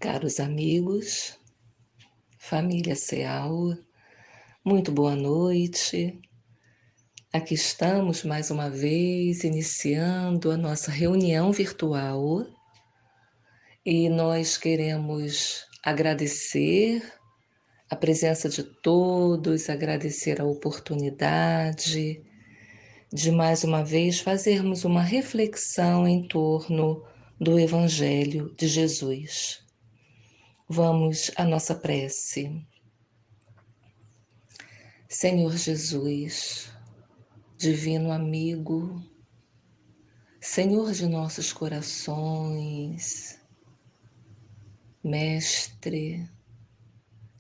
Caros amigos, família Ceal, muito boa noite. Aqui estamos mais uma vez iniciando a nossa reunião virtual e nós queremos agradecer a presença de todos, agradecer a oportunidade de mais uma vez fazermos uma reflexão em torno do Evangelho de Jesus. Vamos à nossa prece. Senhor Jesus, divino amigo, Senhor de nossos corações, Mestre,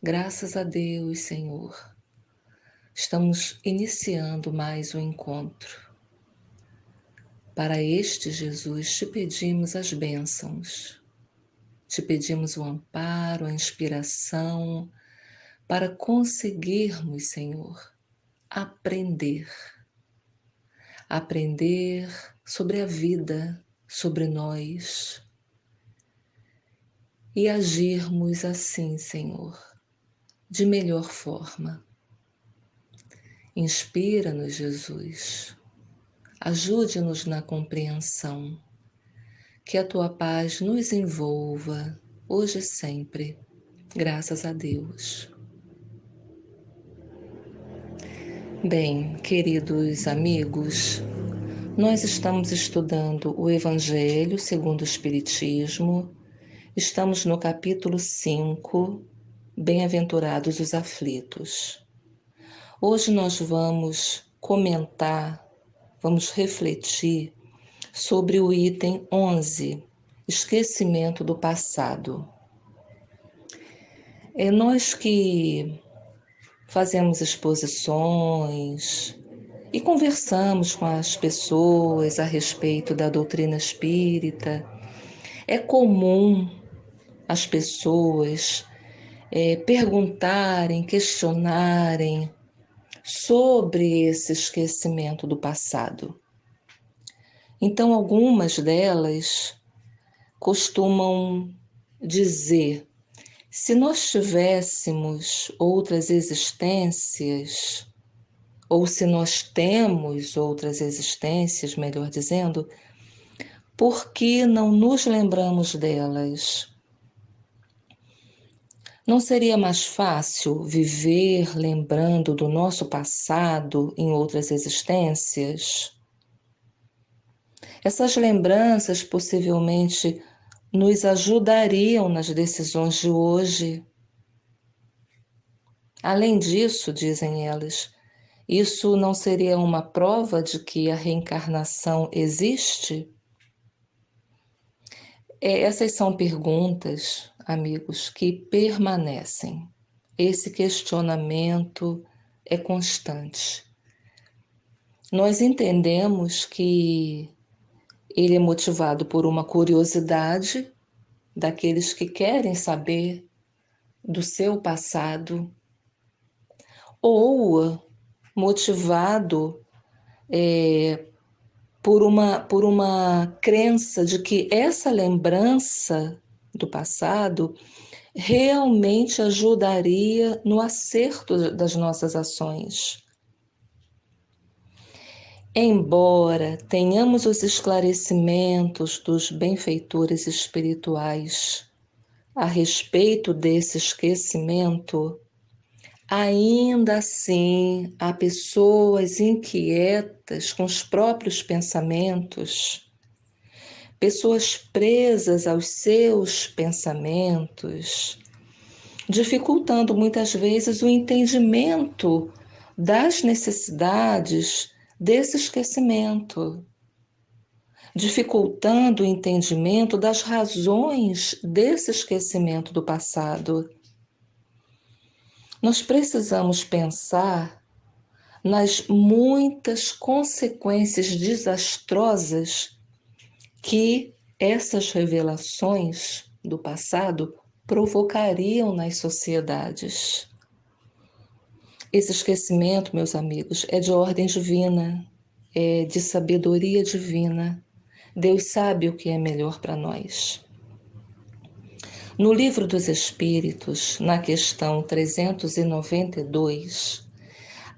graças a Deus, Senhor, estamos iniciando mais um encontro. Para este Jesus te pedimos as bênçãos, te pedimos o amparo, a inspiração, para conseguirmos, Senhor, aprender sobre a vida, sobre nós e agirmos assim, Senhor, de melhor forma. Inspira-nos, Jesus, ajude-nos na compreensão, que a Tua paz nos envolva, hoje e sempre, graças a Deus. Bem, queridos amigos, nós estamos estudando o Evangelho segundo o Espiritismo. Estamos no capítulo 5, Bem-aventurados os aflitos. Hoje nós vamos comentar, vamos refletir sobre o item 11, esquecimento do passado. Nós que fazemos exposições e conversamos com as pessoas a respeito da doutrina espírita, é comum as pessoas perguntarem, questionarem sobre esse esquecimento do passado. Então, algumas delas costumam dizer: se nós tivéssemos outras existências, ou se nós temos outras existências, melhor dizendo, por que não nos lembramos delas? Não seria mais fácil viver lembrando do nosso passado em outras existências? Essas lembranças possivelmente nos ajudariam nas decisões de hoje. Além disso, dizem elas, isso não seria uma prova de que a reencarnação existe? Essas são perguntas, amigos, que permanecem. Esse questionamento é constante. Nós entendemos que ele é motivado por uma curiosidade daqueles que querem saber do seu passado, ou motivado por uma crença de que essa lembrança do passado realmente ajudaria no acerto das nossas ações. Embora tenhamos os esclarecimentos dos benfeitores espirituais a respeito desse esquecimento, ainda assim há pessoas inquietas com os próprios pensamentos, pessoas presas aos seus pensamentos, dificultando muitas vezes o entendimento das necessidades desse esquecimento, dificultando o entendimento das razões desse esquecimento do passado. Nós precisamos pensar nas muitas consequências desastrosas que essas revelações do passado provocariam nas sociedades. Esse esquecimento, meus amigos, é de ordem divina, é de sabedoria divina. Deus sabe o que é melhor para nós. No Livro dos Espíritos, na questão 392,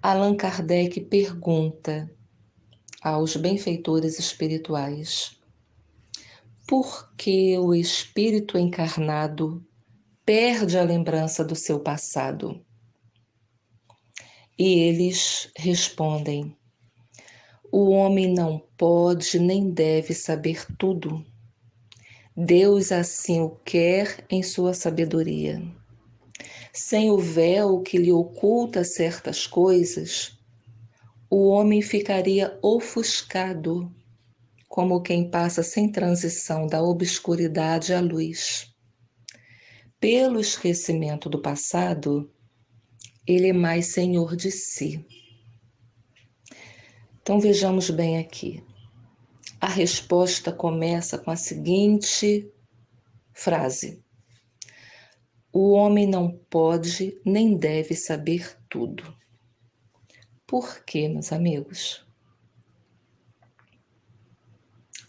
Allan Kardec pergunta aos benfeitores espirituais: por que o espírito encarnado perde a lembrança do seu passado? E eles respondem: o homem não pode nem deve saber tudo. Deus assim o quer em sua sabedoria. Sem o véu que lhe oculta certas coisas, o homem ficaria ofuscado, como quem passa sem transição da obscuridade à luz. Pelo esquecimento do passado, ele é mais senhor de si. Então vejamos bem aqui. A resposta começa com a seguinte frase: o homem não pode nem deve saber tudo. Por quê, meus amigos?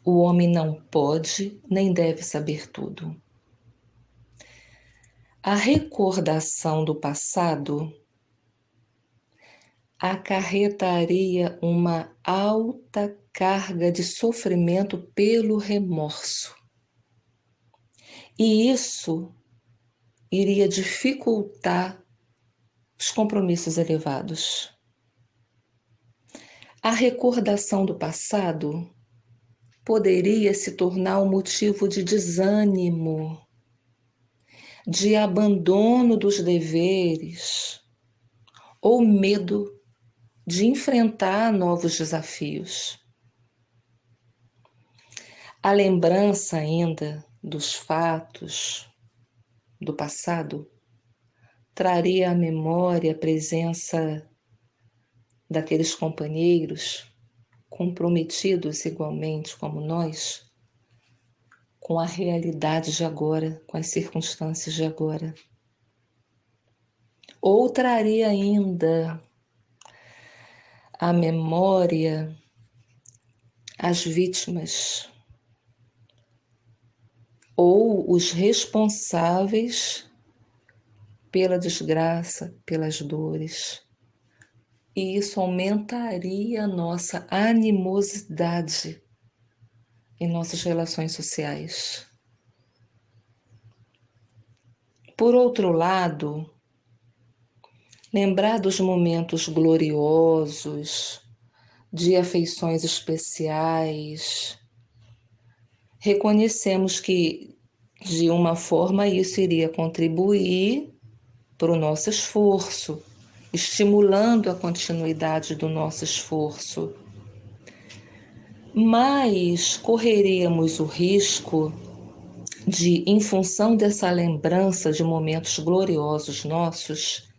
O homem não pode nem deve saber tudo. A recordação do passado acarretaria uma alta carga de sofrimento pelo remorso. E isso iria dificultar os compromissos elevados. A recordação do passado poderia se tornar um motivo de desânimo, de abandono dos deveres ou medo de enfrentar novos desafios. A lembrança ainda dos fatos do passado traria à memória a presença daqueles companheiros comprometidos igualmente como nós com a realidade de agora, com as circunstâncias de agora. Ou traria ainda à memória as vítimas ou os responsáveis pela desgraça, pelas dores. E isso aumentaria a nossa animosidade em nossas relações sociais. Por outro lado, lembrar dos momentos gloriosos, de afeições especiais, reconhecemos que, de uma forma, isso iria contribuir para o nosso esforço, estimulando a continuidade do nosso esforço. Mas correríamos o risco de, em função dessa lembrança de momentos gloriosos nossos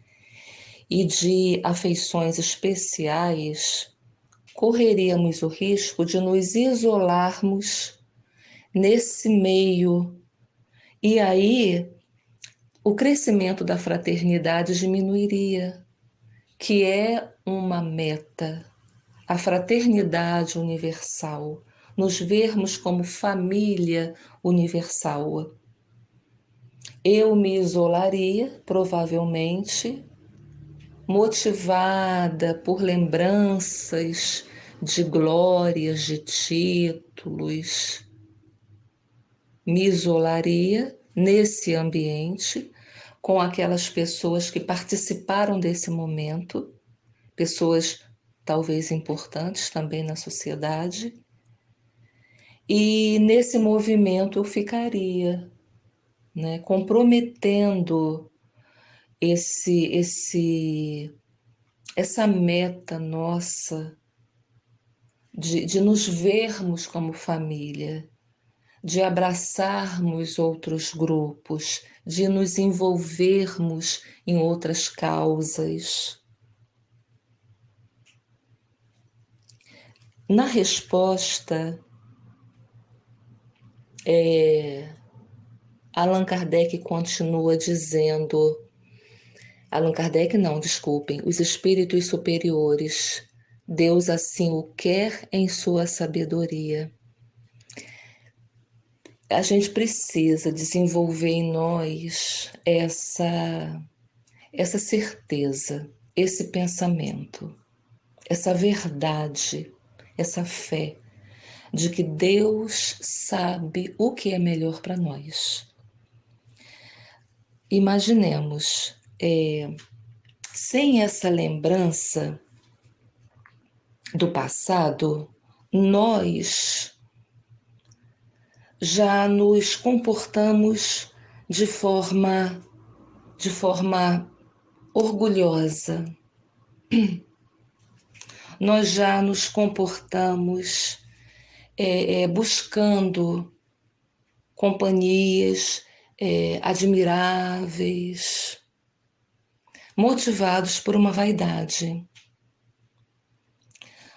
e de afeições especiais, correríamos o risco de nos isolarmos nesse meio. E aí, o crescimento da fraternidade diminuiria, que é uma meta, a fraternidade universal, nos vermos como família universal. Eu me isolaria, provavelmente, motivada por lembranças de glórias, de títulos. Me isolaria nesse ambiente com aquelas pessoas que participaram desse momento, pessoas talvez importantes também na sociedade, e nesse movimento eu ficaria, né, comprometendo essa meta nossa de nos vermos como família, de abraçarmos outros grupos, de nos envolvermos em outras causas. Na resposta, Allan Kardec continua dizendo, Allan Kardec não, desculpem, os espíritos superiores, Deus assim o quer em sua sabedoria. A gente precisa desenvolver em nós essa certeza, esse pensamento, essa verdade, essa fé de que Deus sabe o que é melhor para nós. Imaginemos, sem essa lembrança do passado, nós já nos comportamos de forma orgulhosa. Nós já nos comportamos buscando companhias admiráveis, motivados por uma vaidade.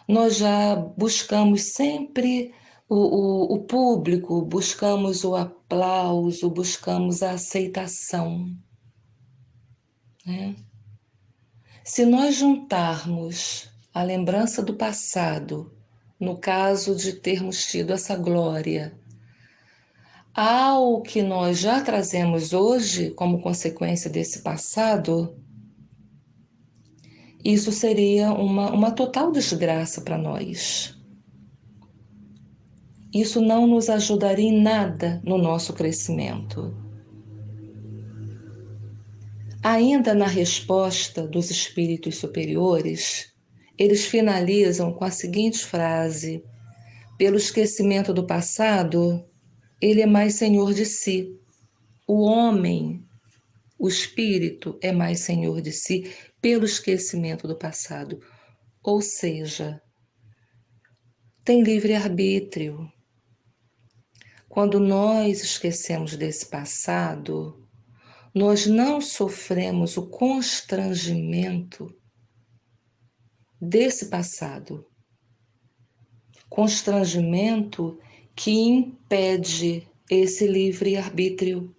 Nós já buscamos sempre o público, buscamos o aplauso, buscamos a aceitação, né? Se nós juntarmos a lembrança do passado, no caso de termos tido essa glória, ao que nós já trazemos hoje como consequência desse passado, isso seria uma total desgraça para nós. Isso não nos ajudaria em nada no nosso crescimento. Ainda na resposta dos espíritos superiores, eles finalizam com a seguinte frase: pelo esquecimento do passado, ele é mais senhor de si. O homem, o espírito, é mais senhor de si pelo esquecimento do passado. Ou seja, tem livre-arbítrio. Quando nós esquecemos desse passado, nós não sofremos o constrangimento desse passado. Constrangimento que impede esse livre-arbítrio.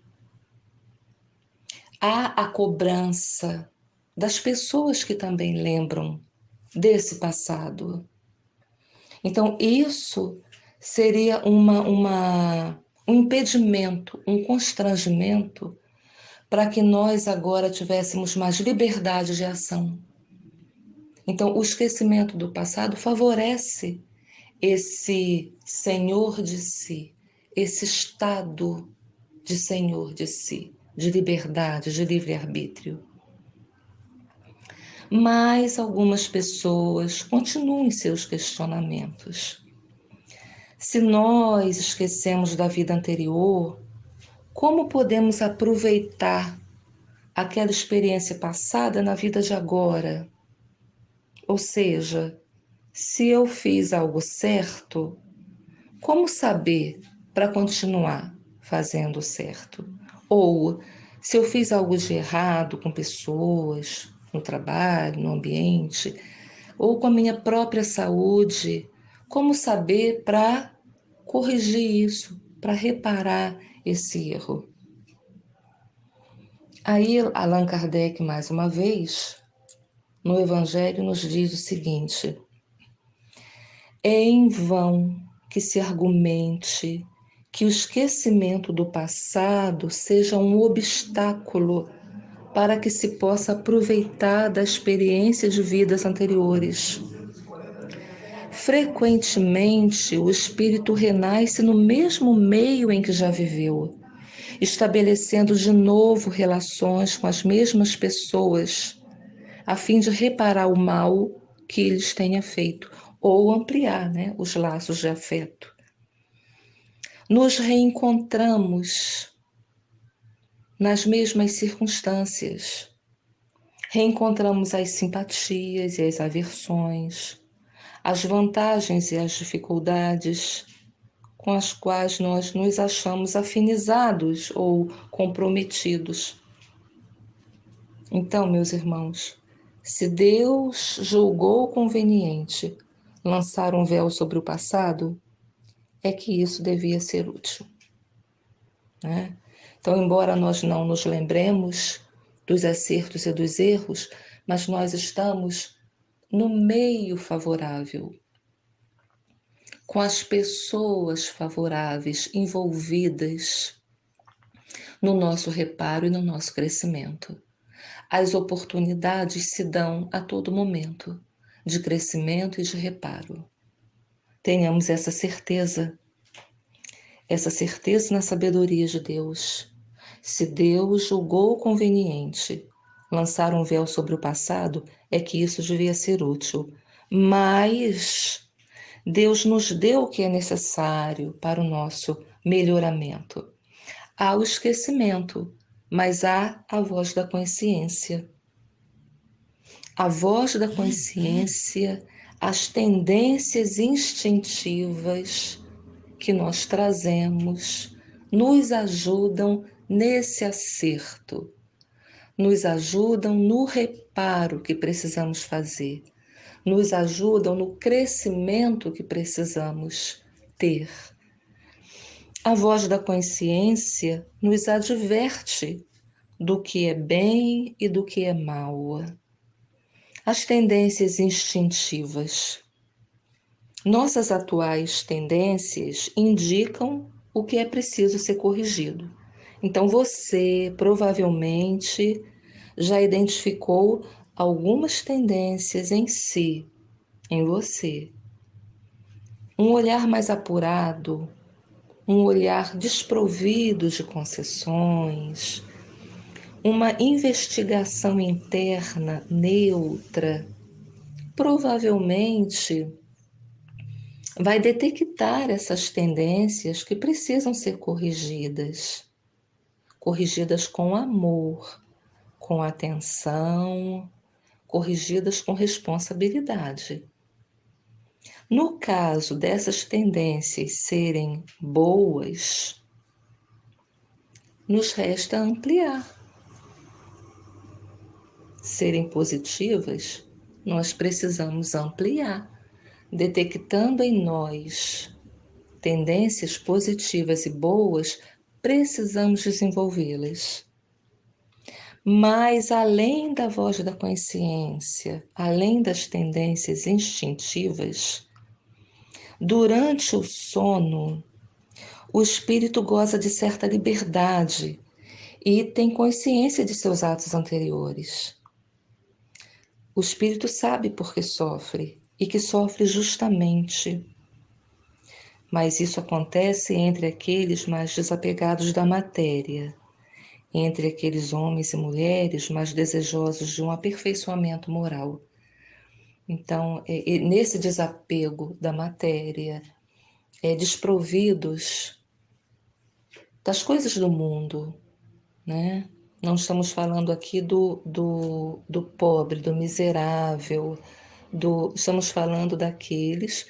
Há a cobrança das pessoas que também lembram desse passado. Então, isso seria um impedimento, um constrangimento para que nós agora tivéssemos mais liberdade de ação. Então, o esquecimento do passado favorece esse senhor de si, esse estado de senhor de si, de liberdade, de livre-arbítrio. Mas algumas pessoas continuam em seus questionamentos. Se nós esquecemos da vida anterior, como podemos aproveitar aquela experiência passada na vida de agora? Ou seja, se eu fiz algo certo, como saber para continuar fazendo certo? Ou se eu fiz algo de errado com pessoas, no trabalho, no ambiente, ou com a minha própria saúde, como saber para corrigir isso, para reparar esse erro? Aí Allan Kardec, mais uma vez, no Evangelho, nos diz o seguinte: é em vão que se argumente que o esquecimento do passado seja um obstáculo para que se possa aproveitar da experiência de vidas anteriores. Frequentemente, o espírito renasce no mesmo meio em que já viveu, estabelecendo de novo relações com as mesmas pessoas, a fim de reparar o mal que lhes tenha feito, ou ampliar, né, os laços de afeto. Nos reencontramos nas mesmas circunstâncias. Reencontramos as simpatias e as aversões, as vantagens e as dificuldades com as quais nós nos achamos afinizados ou comprometidos. Então, meus irmãos, se Deus julgou conveniente lançar um véu sobre o passado, é que isso devia ser útil, né? Então, embora nós não nos lembremos dos acertos e dos erros, mas nós estamos no meio favorável. com as pessoas favoráveis envolvidas no nosso reparo e no nosso crescimento. As oportunidades se dão a todo momento de crescimento e de reparo. Tenhamos essa certeza na sabedoria de Deus. Se Deus julgou conveniente lançar um véu sobre o passado, é que isso devia ser útil. Mas Deus nos deu o que é necessário para o nosso melhoramento. Há o esquecimento, mas há a voz da consciência. A voz da consciência, as tendências instintivas que nós trazemos, nos ajudam nesse acerto, nos ajudam no reparo que precisamos fazer, nos ajudam no crescimento que precisamos ter. A voz da consciência nos adverte do que é bem e do que é mal. As tendências instintivas. Nossas atuais tendências indicam o que é preciso ser corrigido. Então, você provavelmente já identificou algumas tendências em si, em você. Um olhar mais apurado, um olhar desprovido de concessões, uma investigação interna neutra, provavelmente vai detectar essas tendências que precisam ser corrigidas, corrigidas com amor, com atenção, corrigidas com responsabilidade. No caso dessas tendências serem boas, nos resta ampliar. Serem positivas, nós precisamos ampliar, detectando em nós tendências positivas e boas, precisamos desenvolvê-las. Mas além da voz da consciência, além das tendências instintivas, durante o sono, o espírito goza de certa liberdade e tem consciência de seus atos anteriores. O espírito sabe por que sofre e que sofre justamente. Mas isso acontece entre aqueles mais desapegados da matéria, entre aqueles homens e mulheres mais desejosos de um aperfeiçoamento moral. Então, nesse desapego da matéria, desprovidos das coisas do mundo, né? Não estamos falando aqui do pobre, do miserável, estamos falando daqueles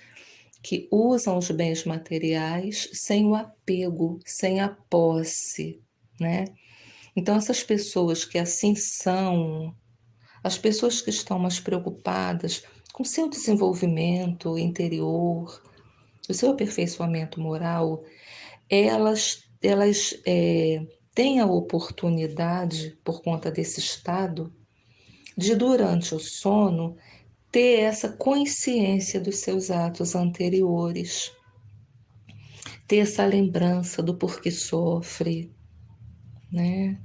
que usam os bens materiais sem o apego, sem a posse, né? Então, essas pessoas que assim são, as pessoas que estão mais preocupadas com seu desenvolvimento interior, o seu aperfeiçoamento moral, elas têm a oportunidade, por conta desse estado, de durante o sono ter essa consciência dos seus atos anteriores, ter essa lembrança do porquê sofre, né?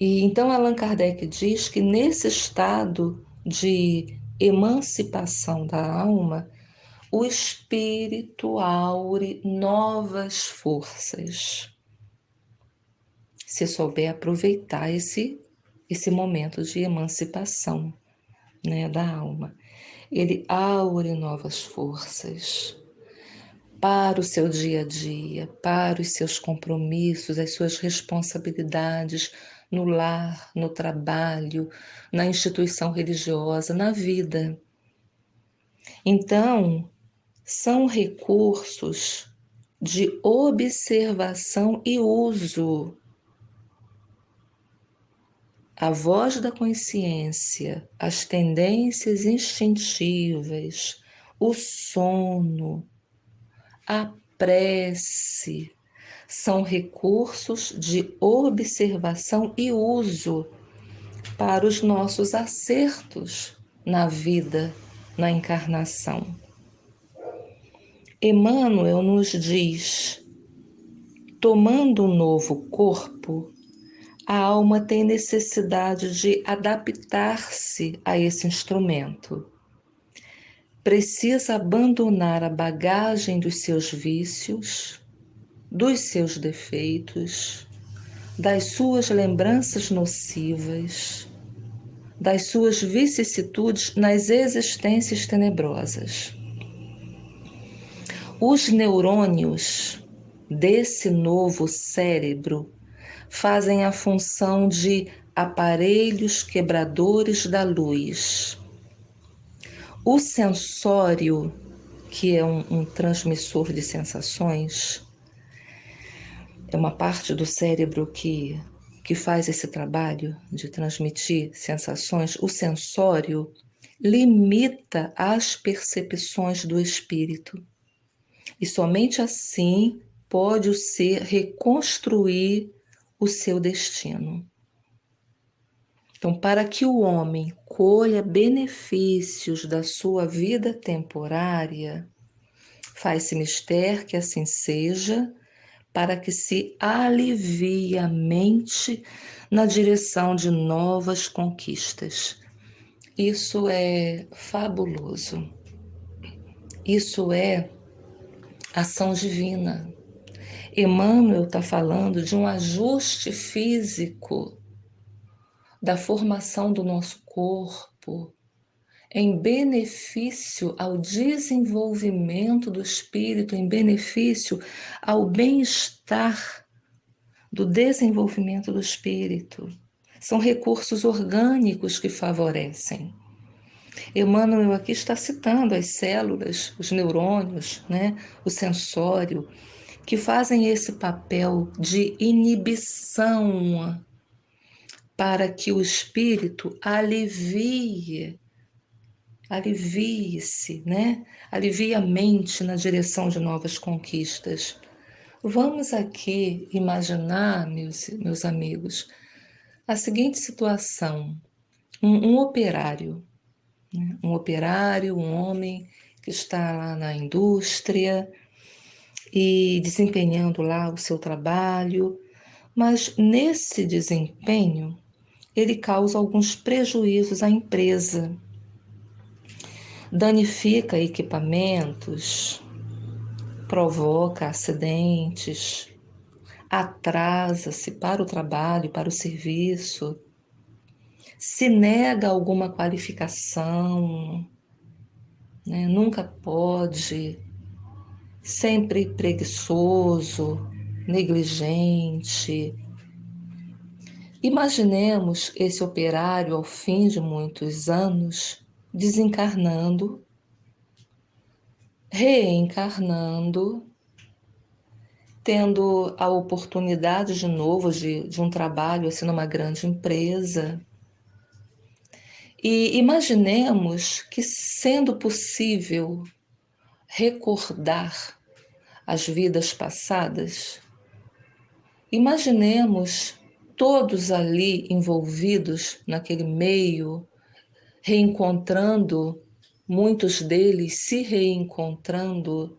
E então Allan Kardec diz que nesse estado de emancipação da alma, o espírito aure novas forças, se souber aproveitar esse momento de emancipação, né, da alma. Ele aure novas forças para o seu dia a dia, para os seus compromissos, as suas responsabilidades no lar, no trabalho, na instituição religiosa, na vida. Então, são recursos de observação e uso. A voz da consciência, as tendências instintivas, o sono, a prece, são recursos de observação e uso para os nossos acertos na vida, na encarnação. Emmanuel nos diz: tomando um novo corpo, a alma tem necessidade de adaptar-se a esse instrumento. Precisa abandonar a bagagem dos seus vícios, dos seus defeitos, das suas lembranças nocivas, das suas vicissitudes nas existências tenebrosas. Os neurônios desse novo cérebro fazem a função de aparelhos quebradores da luz. O sensório, que é um transmissor de sensações, é uma parte do cérebro que faz esse trabalho de transmitir sensações. O sensório limita as percepções do espírito. E somente assim pode o ser reconstruir o seu destino. Então, para que o homem colha benefícios da sua vida temporária, faz-se mister que assim seja, para que se alivie a mente na direção de novas conquistas. Isso é fabuloso. Isso é ação divina. Emmanuel está falando de um ajuste físico da formação do nosso corpo em benefício ao desenvolvimento do espírito, em benefício ao bem-estar do desenvolvimento do espírito. São recursos orgânicos que favorecem. Emmanuel aqui está citando as células, os neurônios, né, o sensório, que fazem esse papel de inibição para que o espírito alivie-se, né? Alivie a mente na direção de novas conquistas. Vamos aqui imaginar, meus amigos, a seguinte situação: um operário, né? Um operário, um homem que está lá na indústria e desempenhando lá o seu trabalho, mas nesse desempenho ele causa alguns prejuízos à empresa, danifica equipamentos, provoca acidentes, atrasa-se para o trabalho, para o serviço, se nega alguma qualificação, né? Nunca pode, sempre preguiçoso, negligente. Imaginemos esse operário ao fim de muitos anos desencarnando, reencarnando, tendo a oportunidade de novo de um trabalho assim numa grande empresa. E imaginemos que, sendo possível recordar as vidas passadas, imaginemos todos ali envolvidos naquele meio, reencontrando, muitos deles se reencontrando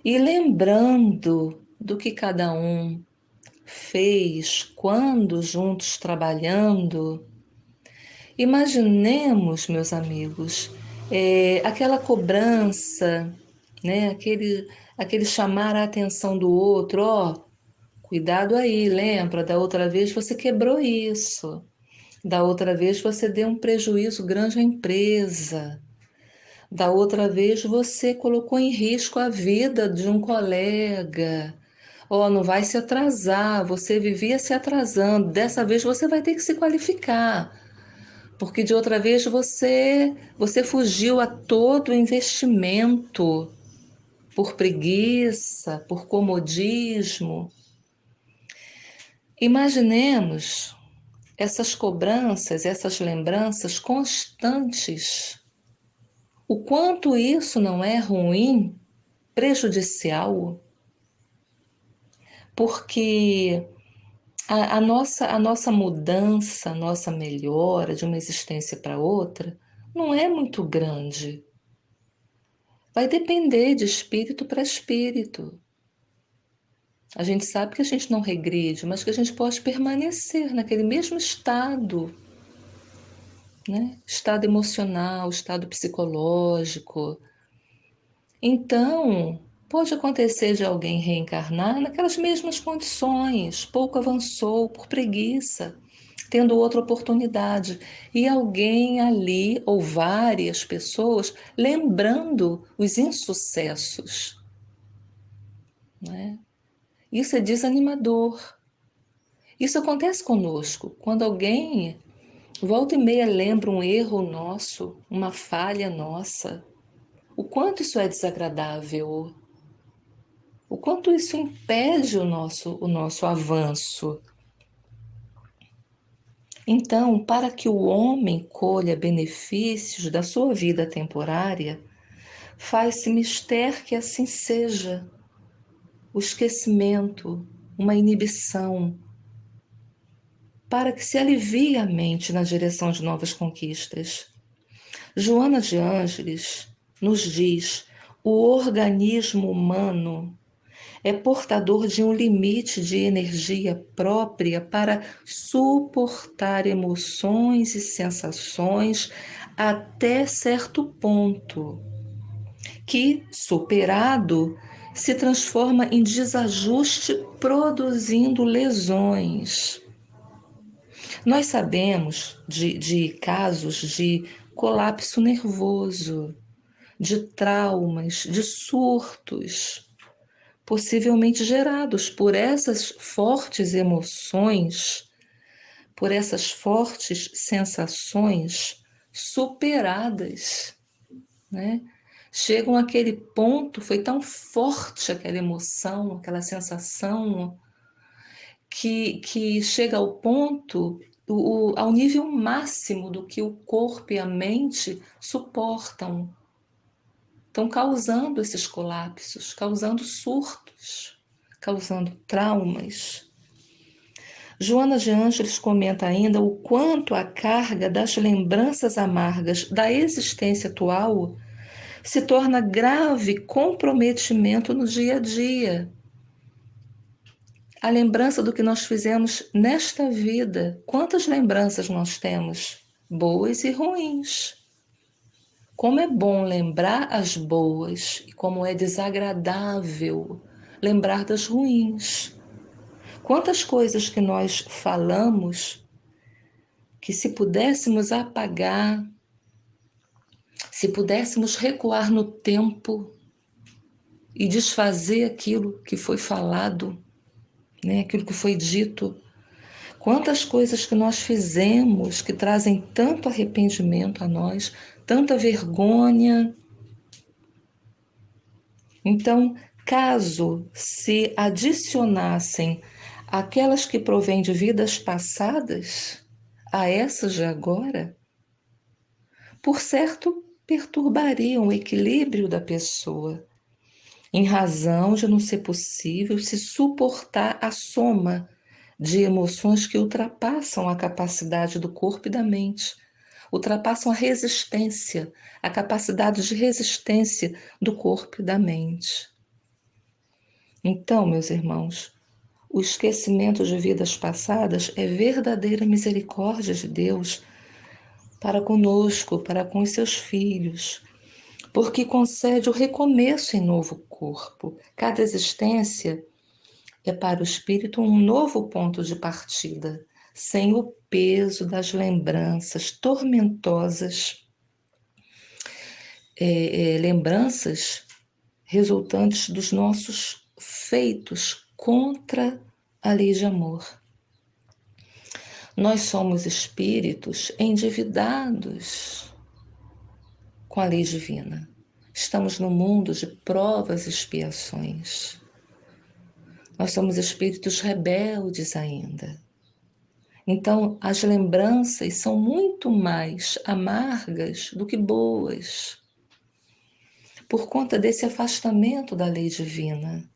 e lembrando do que cada um fez quando juntos trabalhando. Imaginemos, meus amigos, aquela cobrança, né? Aquele chamar a atenção do outro, ó, cuidado aí, lembra, da outra vez você quebrou isso, da outra vez você deu um prejuízo grande à empresa, da outra vez você colocou em risco a vida de um colega. Ó, não vai se atrasar, você vivia se atrasando, dessa vez você vai ter que se qualificar, porque de outra vez você fugiu a todo investimento por preguiça, por comodismo. Imaginemos essas cobranças, essas lembranças constantes. O quanto isso não é ruim, prejudicial, porque a nossa mudança, a nossa melhora de uma existência para outra não é muito grande. Vai depender de espírito para espírito. A gente sabe que a gente não regride, mas que a gente pode permanecer naquele mesmo estado, né? Estado emocional, estado psicológico. Então, pode acontecer de alguém reencarnar naquelas mesmas condições, pouco avançou por preguiça, tendo outra oportunidade, e alguém ali, ou várias pessoas, lembrando os insucessos, né? Isso é desanimador. Isso acontece conosco, quando alguém volta e meia lembra um erro nosso, uma falha nossa, o quanto isso é desagradável, o quanto isso impede o nosso avanço. Então, para que o homem colha benefícios da sua vida temporária, faz-se mister que assim seja, o esquecimento, uma inibição, para que se alivie a mente na direção de novas conquistas. Joana de Ângeles nos diz: o organismo humano é portador de um limite de energia própria para suportar emoções e sensações até certo ponto, que, superado, se transforma em desajuste, produzindo lesões. Nós sabemos de casos de colapso nervoso, de traumas, de surtos, possivelmente gerados por essas fortes emoções, por essas fortes sensações superadas, né? Chegam àquele ponto, foi tão forte aquela emoção, aquela sensação, que chega ao ponto, ao nível máximo do que o corpo e a mente suportam. Estão causando esses colapsos, causando surtos, causando traumas. Joana de Ângeles comenta ainda o quanto a carga das lembranças amargas da existência atual se torna grave comprometimento no dia a dia. A lembrança do que nós fizemos nesta vida. Quantas lembranças nós temos? Boas e ruins. Como é bom lembrar as boas e como é desagradável lembrar das ruins. Quantas coisas que nós falamos que, se pudéssemos apagar, se pudéssemos recuar no tempo e desfazer aquilo que foi falado, né, aquilo que foi dito, quantas coisas que nós fizemos que trazem tanto arrependimento a nós, tanta vergonha. Então, caso se adicionassem aquelas que provêm de vidas passadas a essas de agora, por certo, perturbariam o equilíbrio da pessoa, em razão de não ser possível se suportar a soma de emoções que ultrapassam a capacidade do corpo e da mente, ultrapassam a resistência, a capacidade de resistência do corpo e da mente. Então, meus irmãos, o esquecimento de vidas passadas é verdadeira misericórdia de Deus para conosco, para com os seus filhos, porque concede o recomeço em novo corpo. Cada existência é para o espírito um novo ponto de partida, sem o peso das lembranças tormentosas, lembranças resultantes dos nossos feitos contra a lei de amor. Nós somos espíritos endividados com a lei divina. Estamos no mundo de provas e expiações. Nós somos espíritos rebeldes ainda. Então, as lembranças são muito mais amargas do que boas, por conta desse afastamento da lei divina.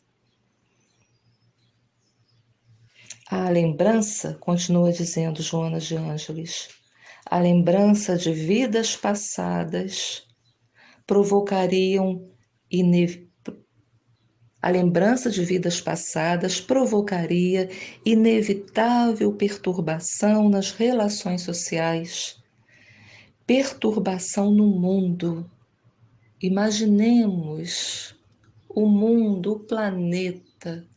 A lembrança, continua dizendo Joana de Ângeles, a lembrança de vidas passadas provocariam a lembrança de vidas passadas provocaria inevitável perturbação nas relações sociais, perturbação no mundo. Imaginemos o mundo, o planeta,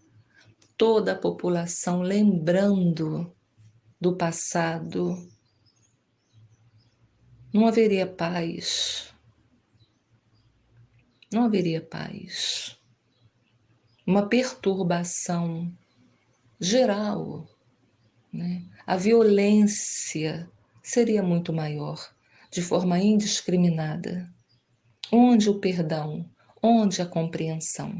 toda a população lembrando do passado. Não haveria paz. Não haveria paz. Uma perturbação geral, né? A violência seria muito maior, de forma indiscriminada. Onde o perdão? Onde a compreensão?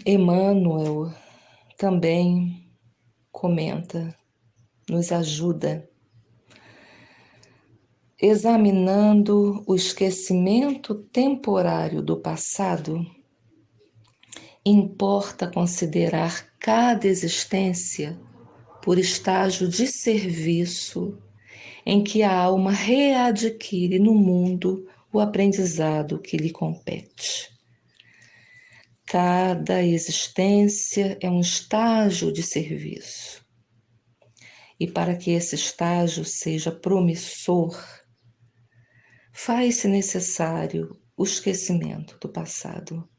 Emmanuel também comenta, nos ajuda, examinando o esquecimento temporário do passado, importa considerar cada existência por estágio de serviço em que a alma readquire no mundo o aprendizado que lhe compete. Cada existência é um estágio de serviço. E para que esse estágio seja promissor, faz-se necessário o esquecimento do passado.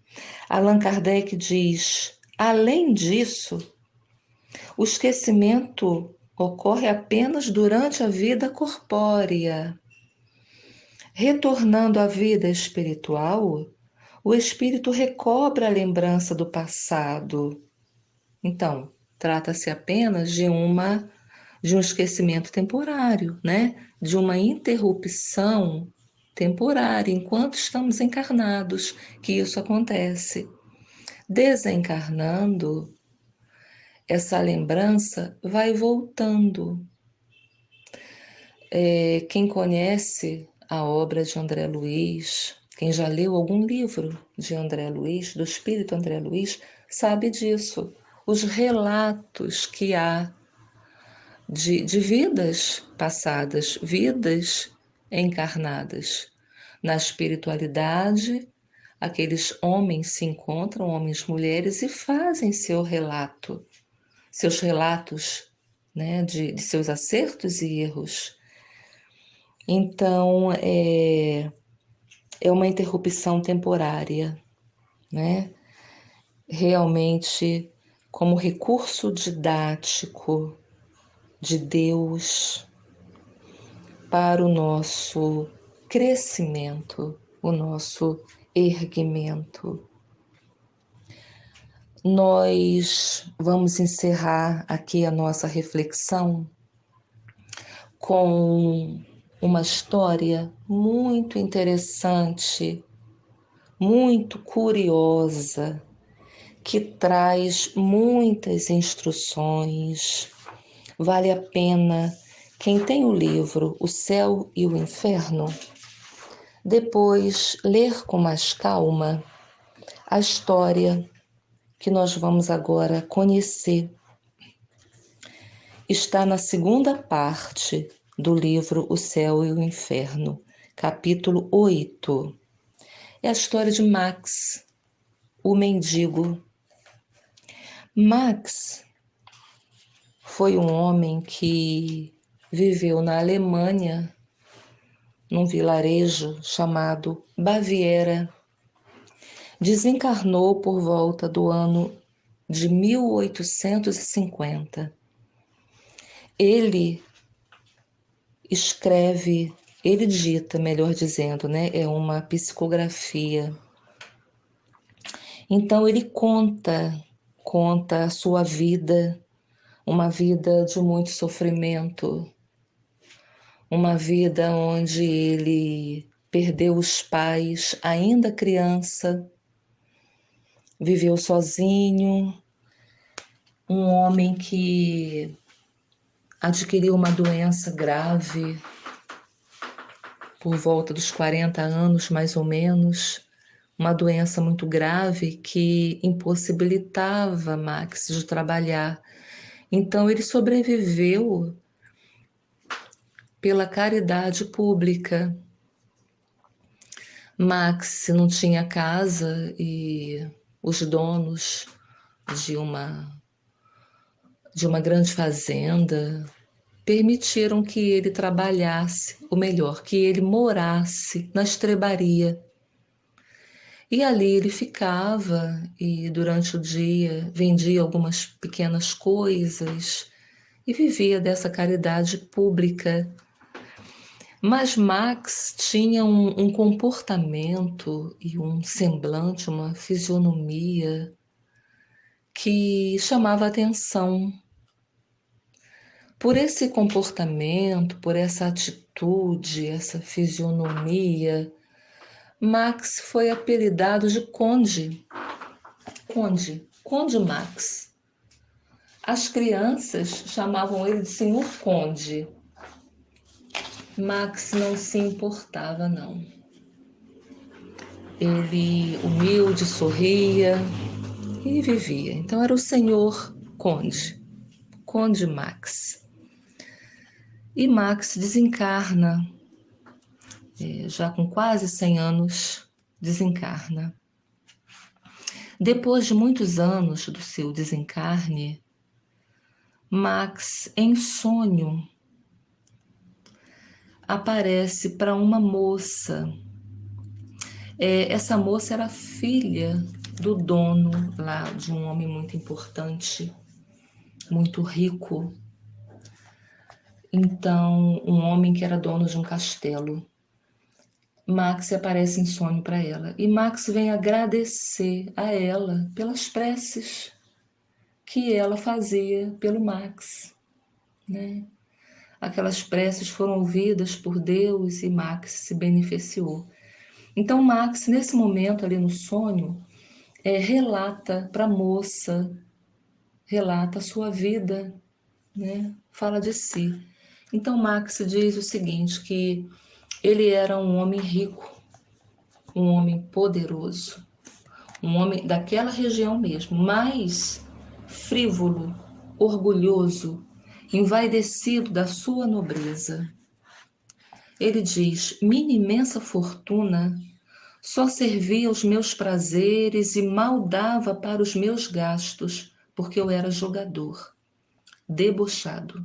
Allan Kardec diz, além disso, o esquecimento ocorre apenas durante a vida corpórea. Retornando à vida espiritual, o espírito recobra a lembrança do passado. Então, trata-se apenas de um esquecimento temporário, né? De uma interrupção temporária, enquanto estamos encarnados, que isso acontece. Desencarnando, essa lembrança vai voltando. Quem conhece a obra de André Luiz, quem já leu algum livro de André Luiz, do espírito André Luiz, sabe disso. Os relatos que há de vidas passadas, vidas encarnadas. Na espiritualidade, aqueles homens se encontram, homens e mulheres, e fazem seus relatos, né, de seus acertos e erros. Então, é uma interrupção temporária, né? Realmente, como recurso didático de Deus para o nosso crescimento, o nosso erguimento. Nós vamos encerrar aqui a nossa reflexão com uma história muito interessante, muito curiosa, que traz muitas instruções. Vale a pena, quem tem o livro O Céu e o Inferno, depois ler com mais calma a história que nós vamos agora conhecer. Está na segunda parte do livro O Céu e o Inferno, capítulo 8. É a história de Max, o mendigo. Max foi um homem que viveu na Alemanha, num vilarejo chamado Baviera. Desencarnou por volta do ano de 1850. Ele dita, melhor dizendo, né? É uma psicografia. Então ele conta a sua vida, uma vida de muito sofrimento, uma vida onde ele perdeu os pais ainda criança, viveu sozinho, um homem que adquiriu uma doença grave por volta dos 40 anos, mais ou menos, uma doença muito grave que impossibilitava Max de trabalhar. Então ele sobreviveu pela caridade pública. Max não tinha casa e os donos de uma, de uma grande fazenda permitiram que ele trabalhasse, ou melhor, que ele morasse na estrebaria. E ali ele ficava e durante o dia vendia algumas pequenas coisas e vivia dessa caridade pública. Mas Max tinha um comportamento e um semblante, uma fisionomia que chamava atenção. Por esse comportamento, por essa atitude, essa fisionomia, Max foi apelidado de Conde. Conde Max. As crianças chamavam ele de Senhor Conde. Max não se importava, não. Ele, humilde, sorria e vivia. Então era o Senhor Conde, Conde Max. E Max desencarna, já com quase 100 anos, desencarna. Depois de muitos anos do seu desencarne, Max, em sonho, aparece para uma moça. Essa moça era filha do dono lá, de um homem muito importante, muito rico. Então, um homem que era dono de um castelo. Max aparece em sonho para ela. E Max vem agradecer a ela pelas preces que ela fazia pelo Max, né? Aquelas preces foram ouvidas por Deus e Max se beneficiou. Então Max, nesse momento ali no sonho, relata para a moça, relata a sua vida, né? Fala de si. Então Max diz o seguinte, que ele era um homem rico, um homem poderoso, um homem daquela região mesmo, mas frívolo, orgulhoso, envaidecido da sua nobreza. Ele diz: minha imensa fortuna só servia aos meus prazeres e mal dava para os meus gastos, porque eu era jogador, debochado,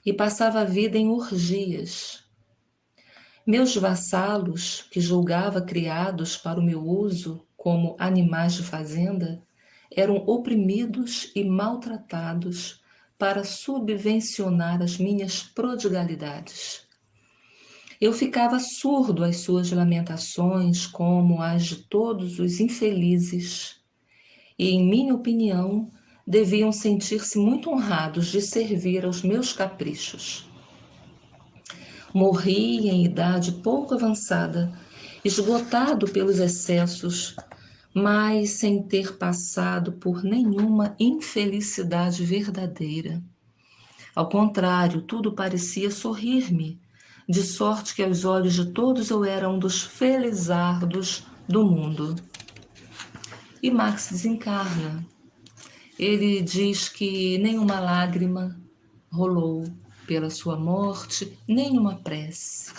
e passava a vida em orgias. Meus vassalos, que julgava criados para o meu uso como animais de fazenda, eram oprimidos e maltratados para subvencionar as minhas prodigalidades. Eu ficava surdo às suas lamentações, como as de todos os infelizes, e, em minha opinião, deviam sentir-se muito honrados de servir aos meus caprichos. Morri em idade pouco avançada, esgotado pelos excessos, mas sem ter passado por nenhuma infelicidade verdadeira. Ao contrário, tudo parecia sorrir-me, de sorte que aos olhos de todos eu era um dos felizardos do mundo. E Max desencarna. Ele diz que nenhuma lágrima rolou pela sua morte, nenhuma prece.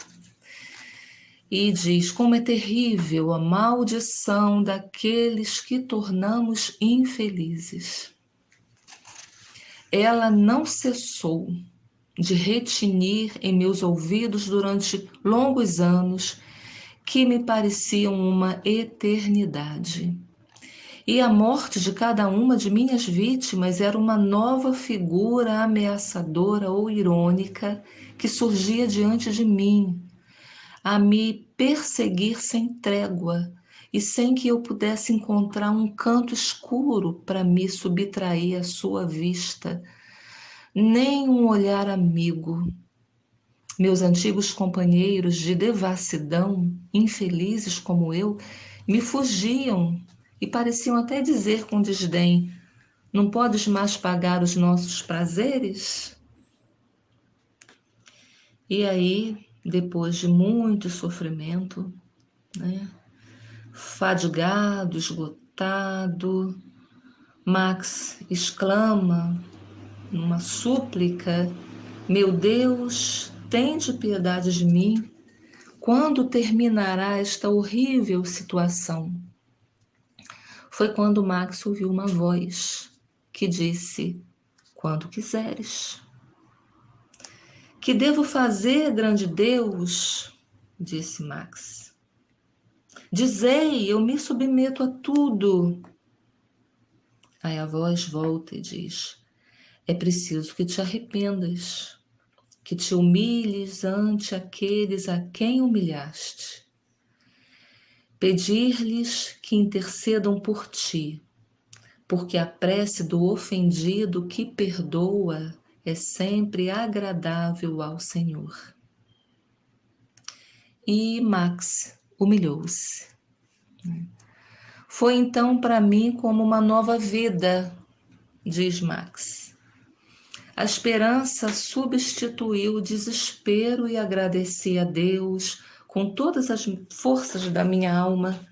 E diz como é terrível a maldição daqueles que tornamos infelizes. Ela não cessou de retinir em meus ouvidos durante longos anos que me pareciam uma eternidade. E a morte de cada uma de minhas vítimas era uma nova figura ameaçadora ou irônica que surgia diante de mim, a me perseguir sem trégua e sem que eu pudesse encontrar um canto escuro para me subtrair à sua vista, nem um olhar amigo. Meus antigos companheiros de devassidão, infelizes como eu, me fugiam e pareciam até dizer com desdém: não podes mais pagar os nossos prazeres? E aí, depois de muito sofrimento, né, fadigado, esgotado, Max exclama numa súplica: meu Deus, tende piedade de mim, Quando terminará esta horrível situação? Foi quando Max ouviu uma voz que disse: quando quiseres. Que devo fazer, grande Deus? Disse Max. Dizei, eu me submeto a tudo. Aí a voz volta e diz: é preciso que te arrependas, que te humilhes ante aqueles a quem humilhaste. Pedir-lhes que intercedam por ti, porque a prece do ofendido que perdoa é sempre agradável ao Senhor. E Max humilhou-se. Foi então para mim como uma nova vida, diz Max. A esperança substituiu o desespero e agradeci a Deus com todas as forças da minha alma.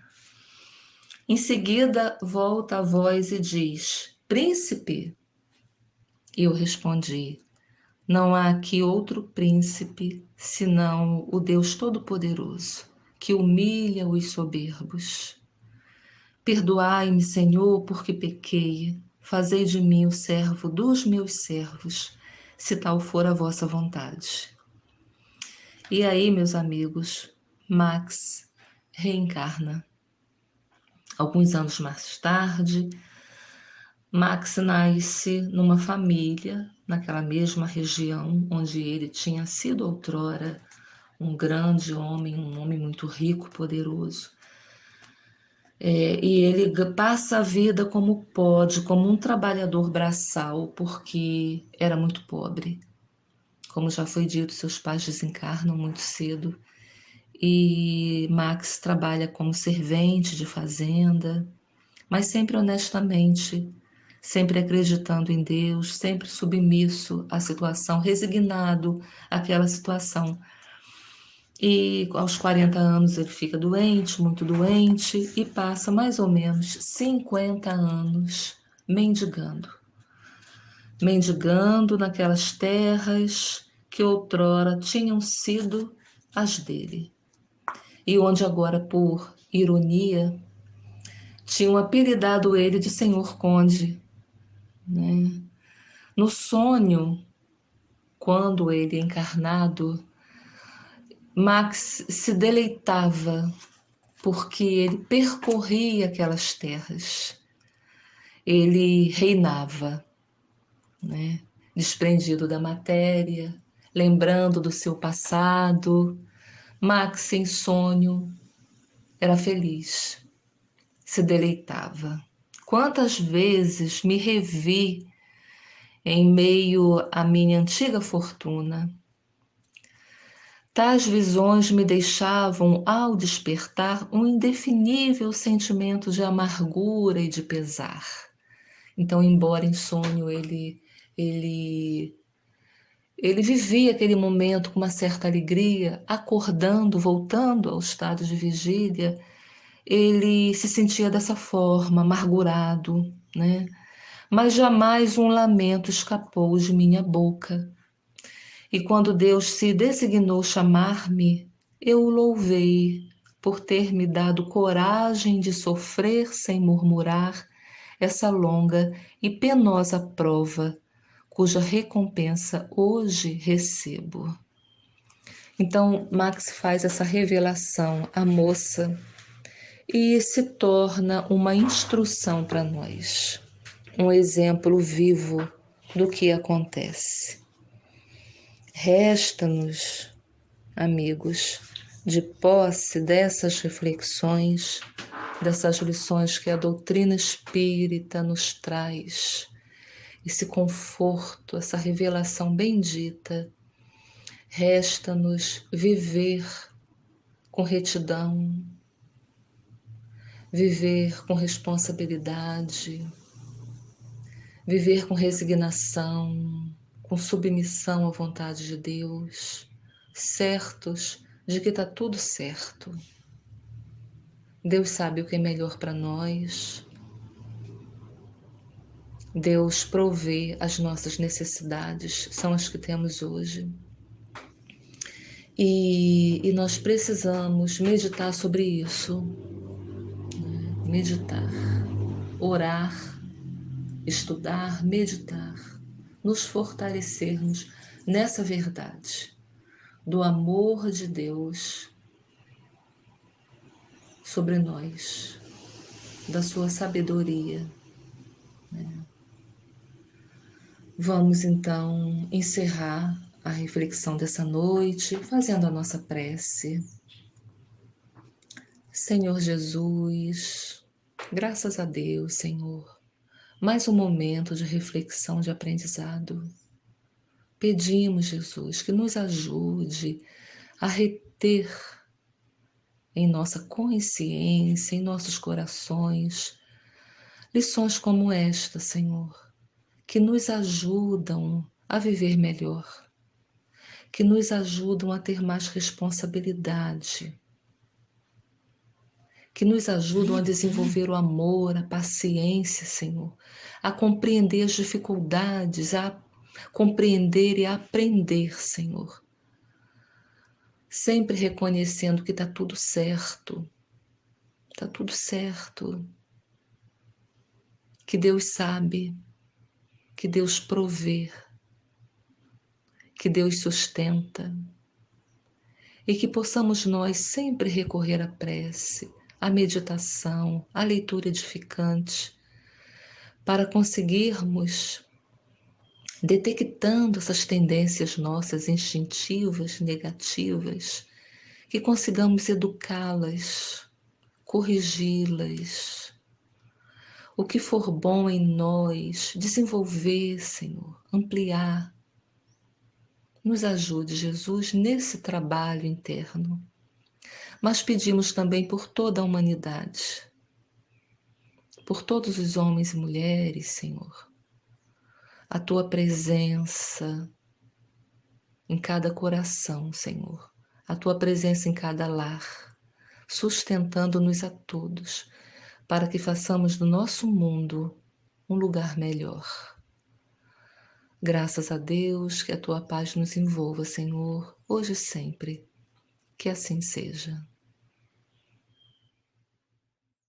Em seguida, volta a voz e diz: príncipe? E eu respondi: não há aqui outro príncipe senão o Deus Todo-Poderoso, que humilha os soberbos. Perdoai-me, Senhor, porque pequei. Fazei de mim o servo dos meus servos, se tal for a vossa vontade. E aí, meus amigos, Max reencarna. Alguns anos mais tarde, Max nasce numa família, naquela mesma região onde ele tinha sido outrora um grande homem, um homem muito rico, poderoso. E ele passa a vida como pode, como um trabalhador braçal, porque era muito pobre. Como já foi dito, seus pais desencarnam muito cedo. E Max trabalha como servente de fazenda, mas sempre honestamente, sempre acreditando em Deus, sempre submisso à situação, resignado àquela situação. E aos 40 anos ele fica doente, muito doente, e passa mais ou menos 50 anos mendigando. Mendigando naquelas terras que outrora tinham sido as dele. E onde agora, por ironia, tinham apelidado ele de Senhor Conde, né? No sonho, quando ele encarnado, Max se deleitava porque ele percorria aquelas terras, ele reinava, né? Desprendido da matéria, lembrando do seu passado. Max, em sonho, era feliz, se deleitava. Quantas vezes me revi em meio à minha antiga fortuna. Tais visões me deixavam, ao despertar, um indefinível sentimento de amargura e de pesar. Então, embora em sonho ele vivia aquele momento com uma certa alegria, acordando, voltando ao estado de vigília, ele se sentia dessa forma, amargurado, né? Mas jamais um lamento escapou de minha boca. E quando Deus se designou chamar-me, eu o louvei por ter me dado coragem de sofrer sem murmurar essa longa e penosa prova, cuja recompensa hoje recebo. Então, Max faz essa revelação à moça e se torna uma instrução para nós, um exemplo vivo do que acontece. Resta-nos, amigos, de posse dessas reflexões, dessas lições que a doutrina espírita nos traz, esse conforto, essa revelação bendita, resta-nos viver com retidão, viver com responsabilidade, viver com resignação, com submissão à vontade de Deus, certos de que está tudo certo. Deus sabe o que é melhor para nós. Deus provê as nossas necessidades, são as que temos hoje. E nós precisamos meditar sobre isso, meditar, orar, estudar, meditar, nos fortalecermos nessa verdade do amor de Deus sobre nós, da sua sabedoria. Vamos então encerrar a reflexão dessa noite fazendo a nossa prece. Senhor Jesus, graças a Deus, Senhor, mais um momento de reflexão, de aprendizado. Pedimos, Jesus, que nos ajude a reter em nossa consciência, em nossos corações, lições como esta, Senhor, que nos ajudam a viver melhor, que nos ajudam a ter mais responsabilidade, que nos ajudam a desenvolver o amor, a paciência, Senhor, a compreender as dificuldades, a compreender e a aprender, Senhor. Sempre reconhecendo que está tudo certo, que Deus sabe, que Deus provê, que Deus sustenta, e que possamos nós sempre recorrer à prece, à meditação, à leitura edificante, para conseguirmos, detectando essas tendências nossas instintivas, negativas, que consigamos educá-las, corrigi-las, o que for bom em nós, desenvolver, Senhor, ampliar. Nos ajude, Jesus, nesse trabalho interno. Mas pedimos também por toda a humanidade, por todos os homens e mulheres, Senhor, a Tua presença em cada coração, Senhor, a Tua presença em cada lar, sustentando-nos a todos, para que façamos do nosso mundo um lugar melhor. Graças a Deus, que a Tua paz nos envolva, Senhor, hoje e sempre. Que assim seja.